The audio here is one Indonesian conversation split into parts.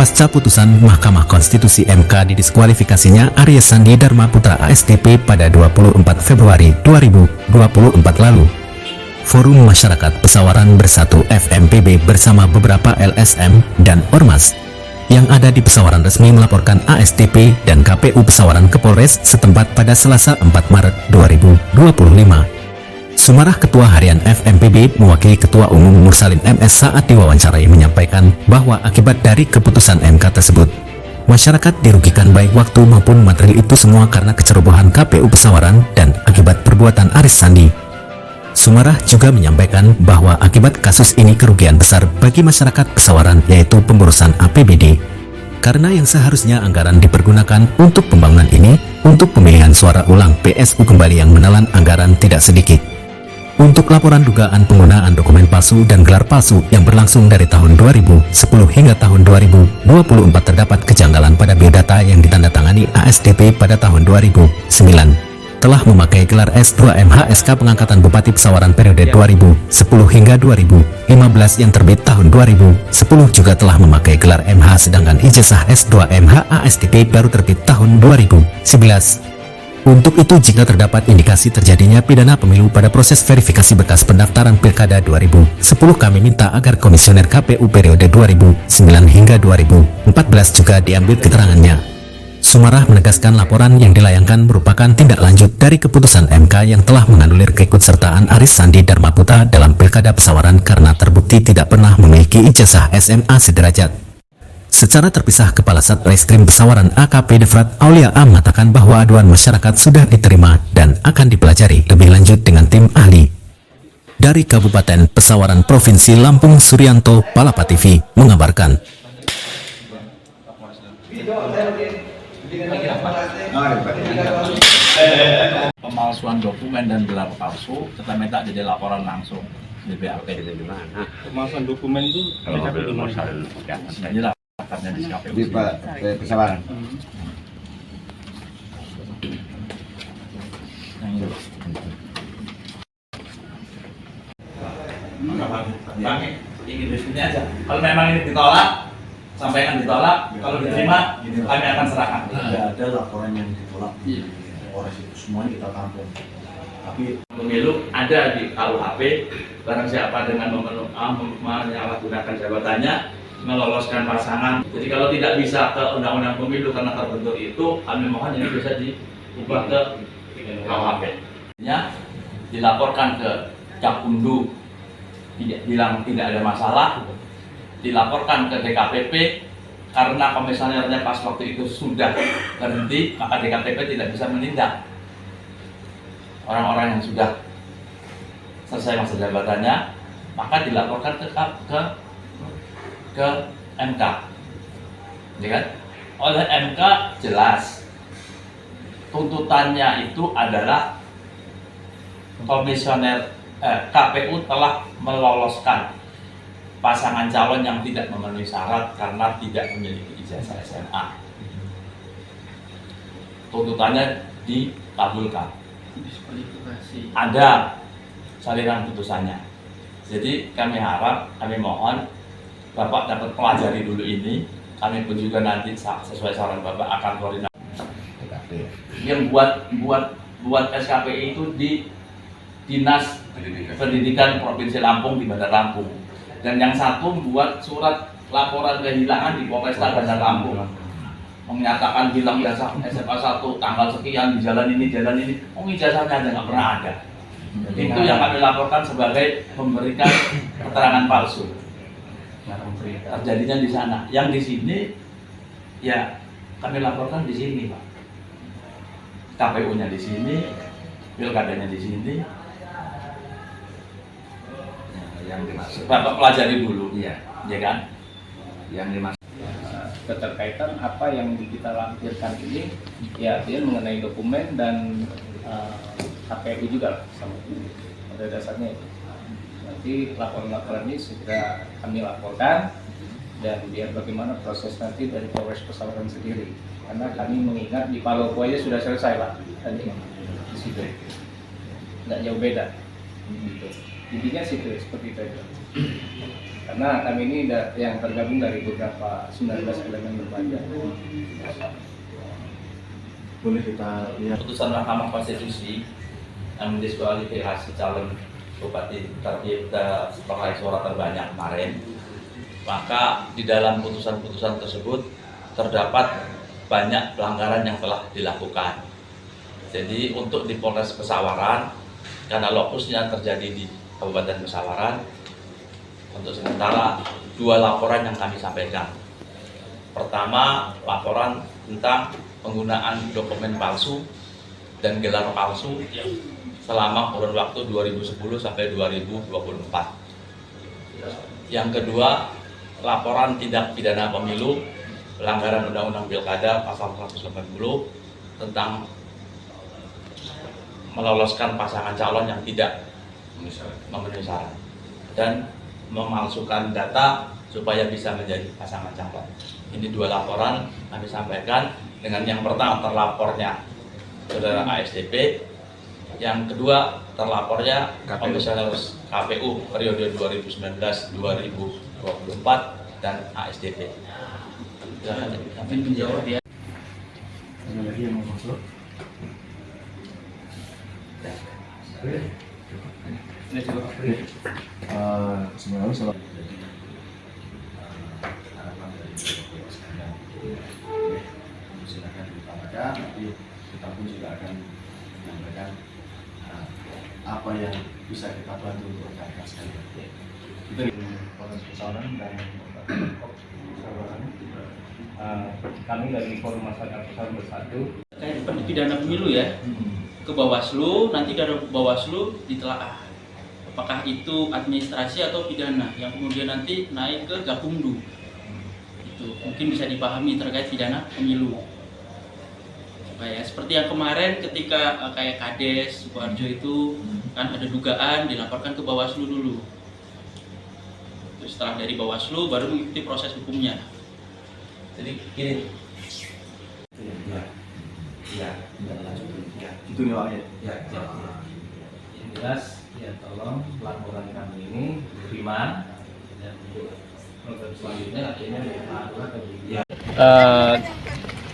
pasca putusan Mahkamah Konstitusi MK didiskualifikasinya Aries Sandi Dharma Putra ASDP pada 24 Februari 2024 lalu. Forum Masyarakat Pesawaran Bersatu FMPB bersama beberapa LSM dan Ormas yang ada di Pesawaran resmi melaporkan ASDP dan KPU Pesawaran ke Polres setempat pada Selasa 4 Maret 2025. Sumarah Ketua Harian FMPB mewakili Ketua Umum Mursalin MS saat diwawancarai menyampaikan bahwa akibat dari keputusan MK tersebut, masyarakat dirugikan baik waktu maupun materi itu semua karena kecerobohan KPU Pesawaran dan akibat perbuatan Aries Sandi. Sumarah juga menyampaikan bahwa akibat kasus ini kerugian besar bagi masyarakat Pesawaran yaitu pemborosan APBD. Karena yang seharusnya anggaran dipergunakan untuk pembangunan ini untuk pemilihan suara ulang PSU kembali yang menelan anggaran tidak sedikit. Untuk laporan dugaan penggunaan dokumen palsu dan gelar palsu yang berlangsung dari tahun 2010 hingga tahun 2024 terdapat kejanggalan pada biodata yang ditandatangani ASDP pada tahun 2009. Telah memakai gelar S2 MHSK pengangkatan Bupati Pesawaran periode 2010 hingga 2015 yang terbit tahun 2010 juga telah memakai gelar MH sedangkan ijazah S2 MH ASDP baru terbit tahun 2011. Untuk itu jika terdapat indikasi terjadinya pidana pemilu pada proses verifikasi berkas pendaftaran Pilkada 2010 kami minta agar komisioner KPU periode 2009 hingga 2014 juga diambil keterangannya. Sumarah menegaskan laporan yang dilayangkan merupakan tindak lanjut dari keputusan MK yang telah menganulir keikutsertaan Aries Sandi Dharma Putra dalam Pilkada Pesawaran karena terbukti tidak pernah memiliki ijazah SMA sederajat. Secara terpisah, Kepala Satreskrim Pesawaran AKP Devrat Aulia A mengatakan bahwa aduan masyarakat sudah diterima dan akan dipelajari lebih lanjut dengan tim ahli. Dari Kabupaten Pesawaran Provinsi Lampung, Suryanto Palapa TV mengabarkan. Pemalsuan dokumen dan gelar palsu, kita minta jadi laporan langsung di BAP. Pemalsuan dokumen itu Inilah akarnya di KPU di Pesawaran. Yang ini. Ingin di sini aja. Kalau memang ini ditolak, sampaikan ditolak. Kalau diterima, kami akan serahkan. Tidak ada laporan yang ditolak di Polres itu, semuanya kita tampung. Tapi Pemilu ada di KUHP, barang siapa dengan menyalahgunakan jabatannya, meloloskan pasangan. Jadi kalau tidak bisa ke Undang-Undang Pemilu karena terbentur itu, kami mohon ini bisa diubah ke KUHP. Dilaporkan ke Gakumdu, bilang tidak ada masalah, dilaporkan ke DKPP, karena komisionernya pas waktu itu sudah berhenti, maka DKPP tidak bisa menindak orang-orang yang sudah selesai masa jabatannya, maka dilaporkan ke MK, ya kan? Oleh MK jelas tuntutannya itu adalah komisioner KPU telah meloloskan pasangan calon yang tidak memenuhi syarat karena tidak memiliki ijazah SMA. Tuntutannya dikabulkan. Ada salinan putusannya. Jadi kami harap, kami mohon Bapak dapat pelajari dulu ini. Kami pun juga nanti sesuai saran Bapak akan koordinasi. Yang buat SKPI itu di Dinas Pendidikan Provinsi Lampung di Bandar Lampung. Dan yang satu buat surat laporan kehilangan di Polresta Bandar Lampung. Menyatakan hilang ijazah SMA 1 tanggal sekian di jalan ini, ijazahnya aja nggak pernah ada. Itu yang kami laporkan sebagai memberikan keterangan palsu. Terjadinya di sana. Yang di sini, ya kami laporkan di sini, Pak. KPU-nya di sini, pilkadanya di sini. Yang dimaksud Bapak pelajari dulu, iya, ya kan? yang dimaksud keterkaitan apa yang kita lampirkan ini, ya dia mengenai dokumen dan KPU juga lah, sama pada dasarnya itu. Nanti laporan-laporan ini segera kami laporkan dan biar bagaimana proses nanti dari Polres Pesawaran sendiri, karena kami mengingat di Palopo aja sudah selesai Pak tadi di situ, nggak jauh beda gitu. Intinya situ seperti itu. karena kami ini yang tergabung dari beberapa 19 elemen lembaga. Boleh kita lihat Putusan Mahkamah Konstitusi yang mendiskualifikasi calon bupati terpilih sebagai suara terbanyak kemarin, maka di dalam putusan-putusan tersebut terdapat banyak pelanggaran yang telah dilakukan. Jadi untuk di Polres Pesawaran, karena lokusnya terjadi di Kabupaten Pesawaran, untuk sementara 2 laporan yang kami sampaikan. Pertama, laporan tentang penggunaan dokumen palsu dan gelar palsu selama kurun waktu 2010 sampai 2024. Yang kedua, laporan tindak pidana pemilu, pelanggaran Undang-Undang Pilkada pasal 180 tentang meloloskan pasangan calon yang tidak memenuhi syarat dan memalsukan data supaya bisa menjadi pasangan calon. Ini 2 laporan kami sampaikan, dengan yang pertama terlapornya saudara ASDP, yang kedua terlapornya Komisioner KPU periode 2019-2024 dan ASDP. Mungkin menjawab ya. ada lagi yang mau masuk. Ini juga. Sebenarnya salah. Silakan diutamakan, nanti kita pun juga akan menyampaikan apa yang bisa kita bantu untuk rekan-rekan sekalian. Kita di Polres Pesawaran dan Kami dari Forum Masyarakat Pesawaran Bersatu. Kayak pidana pemilu ya, ke Bawaslu, nanti dari Bawaslu ditelaah apakah itu administrasi atau pidana, yang kemudian nanti naik ke Gakumdu. Itu mungkin bisa dipahami terkait pidana pemilu. Kayak seperti yang kemarin ketika kayak Kades Sukoharjo itu kan ada dugaan, dilaporkan ke Bawaslu dulu. Terus setelah dari Bawaslu baru mengikuti proses hukumnya. Jadi gini, itu nih Pak ya. Yang jelas ya tolong laporan kami ini diterima dan program selanjutnya akhirnya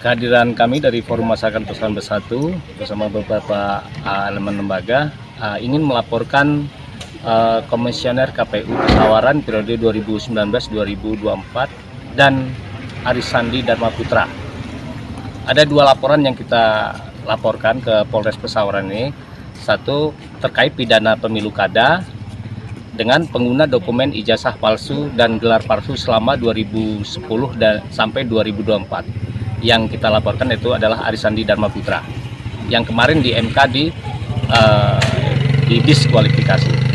kehadiran kami dari Forum Masyarakat Pesawaran Bersatu bersama beberapa elemen lembaga ingin melaporkan Komisioner KPU Pesawaran periode 2019-2024 dan Arisandi Dharma Putra. Ada 2 laporan yang kita laporkan ke Polres Pesawaran ini. Satu terkait pidana pemilu kada dengan pengguna dokumen ijazah palsu dan gelar palsu selama 2010 dan sampai 2024. Yang kita laporkan itu adalah Arisandi Dharma Putra. Yang kemarin di MK didiskualifikasi.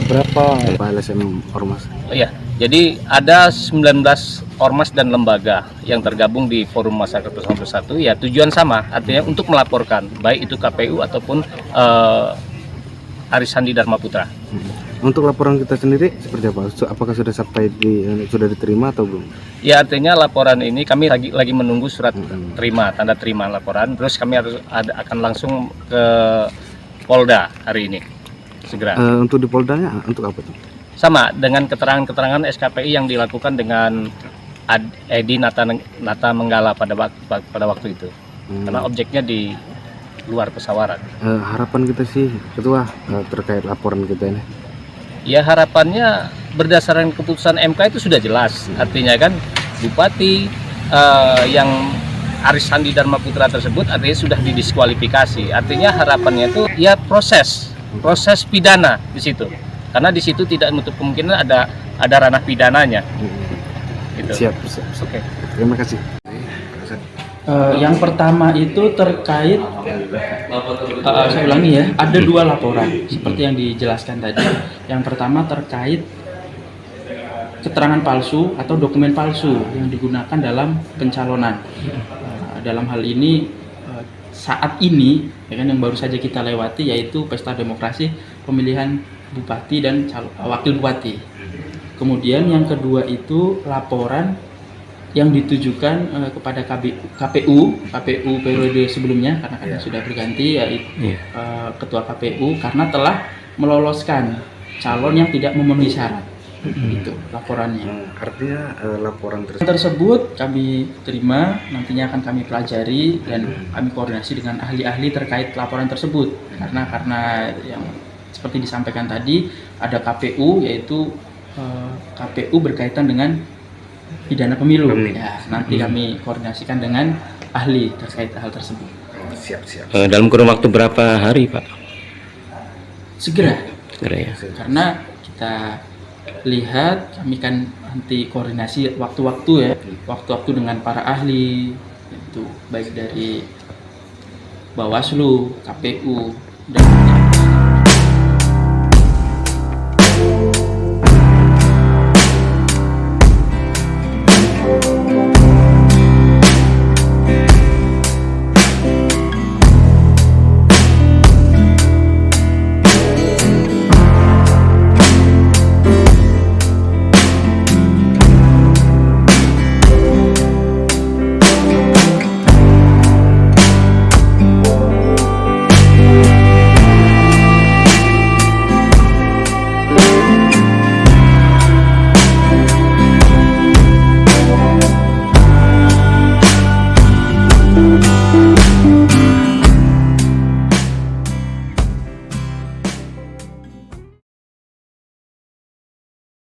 Berapa LSM ormas? Iya, jadi ada 19 ormas dan lembaga yang tergabung di Forum Masyarakat Pesawaran Bersatu. Ya tujuan sama, artinya untuk melaporkan baik itu KPU ataupun Arisandi Dharma Putra. Untuk laporan kita sendiri seperti apa? Apakah sudah sampai sudah diterima atau belum? Ya artinya laporan ini kami lagi menunggu surat tanda terima laporan. Terus kami akan langsung ke Polda hari ini segera. Untuk di Poldanya untuk apa tuh? Sama dengan keterangan-keterangan SKPI yang dilakukan dengan Edi Nata Menggala pada waktu itu. Karena objeknya di luar Pesawaran. Harapan kita sih Ketua terkait laporan kita ini. Ya harapannya berdasarkan keputusan MK itu sudah jelas. Artinya kan Bupati yang Arisandi Dharma Putra tersebut artinya sudah didiskualifikasi. Artinya harapannya itu ya proses pidana di situ. Karena di situ tidak menutup kemungkinan ada ranah pidananya. Gitu. Siap. Oke. Terima kasih. Yang pertama itu terkait, saya ulangi ya, ada 2 laporan seperti yang dijelaskan tadi. Yang pertama terkait keterangan palsu atau dokumen palsu yang digunakan dalam pencalonan. Dalam hal ini saat ini ya kan, yang baru saja kita lewati yaitu pesta demokrasi pemilihan bupati dan wakil bupati. Kemudian yang kedua itu laporan yang ditujukan kepada KPU periode sebelumnya karena sudah berganti, yaitu Ketua KPU karena telah meloloskan calon yang tidak memenuhi syarat. Itu laporannya. Artinya laporan Tersebut kami terima, nantinya akan kami pelajari dan kami koordinasi dengan ahli-ahli terkait laporan tersebut. Karena yang seperti disampaikan tadi ada KPU, yaitu KPU berkaitan dengan pidana pemilu. Ya, nanti kami koordinasikan dengan ahli terkait hal tersebut. siap. Dalam kurun waktu berapa hari, Pak? Segera, Ya. karena kita lihat kami kan nanti koordinasi waktu-waktu ya, waktu-waktu dengan para ahli, itu baik dari Bawaslu, KPU, dan